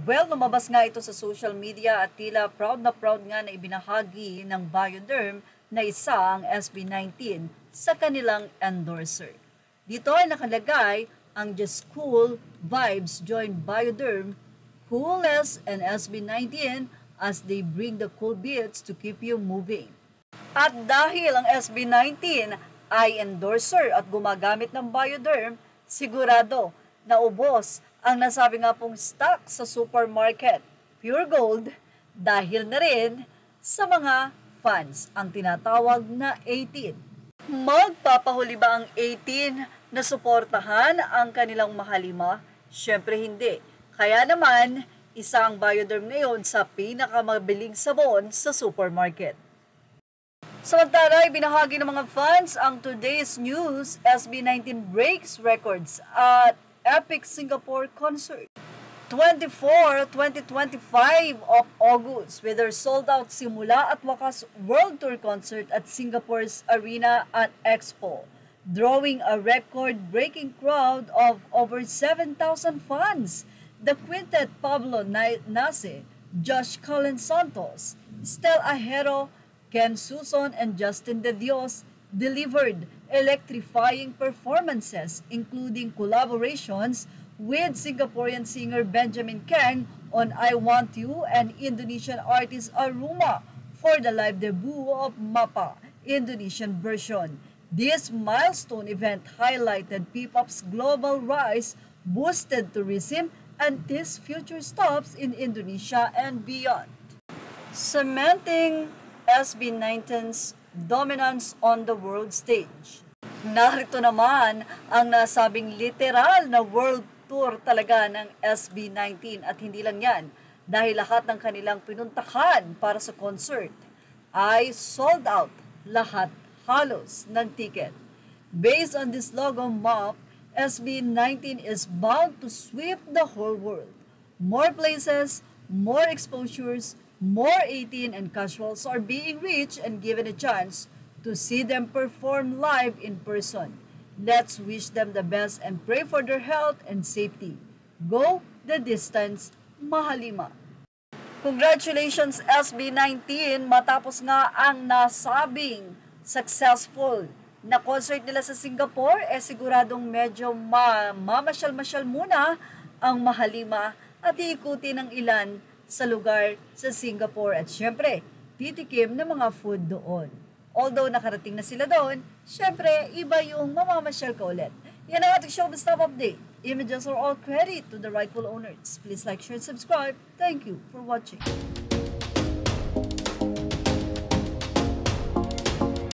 Well, lumabas nga ito sa social media at tila proud nga na ibinahagi ng Bioderm na isa ang SB19 sa kanilang endorser. Dito ay nakalagay ang Just Cool Vibes join Bioderm, Coolness and SB19 as they bring the cool beats to keep you moving. At dahil ang SB19 ay endorser at gumagamit ng Bioderm, sigurado na ubos ang nasabi nga pong stock sa supermarket, Pure Gold, dahil na rin sa mga fans ang tinatawag na 18. Magpapahuli ba ang 18 na suportahan ang kanilang mahalima? Siyempre hindi. Kaya naman, isa ang Bioderm ngayon sa pinakamabiling sabon sa supermarket. Samantala, ibinahagi ng mga fans ang today's news, SB19 breaks records at Epic Singapore Concert. 2025 of August with their sold-out Simula at Wakas World Tour Concert at Singapore's Arena at Expo, drawing a record-breaking crowd of over 7,000 fans. The quintet Pablo Nase, Josh Cullen Santos, Stel Ajero, Ken Suson, and Justin De Dios delivered electrifying performances, including collaborations with Singaporean singer Benjamin Kang on I Want You and Indonesian artist Aruma for the live debut of Mapa Indonesian version. This milestone event highlighted P-pop's global rise, boosted tourism, and these future stops in Indonesia and beyond, cementing SB19's dominance on the world stage. Narito naman ang nasabing literal na world tour talaga ng SB19 at hindi lang yan dahil lahat ng kanilang pinuntahan para sa concert ay sold out lahat halos ng ticket. Based on this logo map, SB19 is bound to sweep the whole world. More places, more exposures, more 18 and casuals are being reached and given a chance to see them perform live in person. Let's wish them the best and pray for their health and safety. Go the distance, Mahalima. Congratulations SB19 matapos nga ang nasabing successful na concert nila sa Singapore, siguradong medyo mamasyal-masyal muna ang Mahalima at iikuti ng ilan sa lugar sa Singapore at syempre, titikim ng mga food doon. Although nakarating na sila doon, syempre, iba yung mamamasyal ka ulit. Yan ang ating showbiz top update. Images are all credit to the rightful owners. Please like, share, and subscribe. Thank you for watching.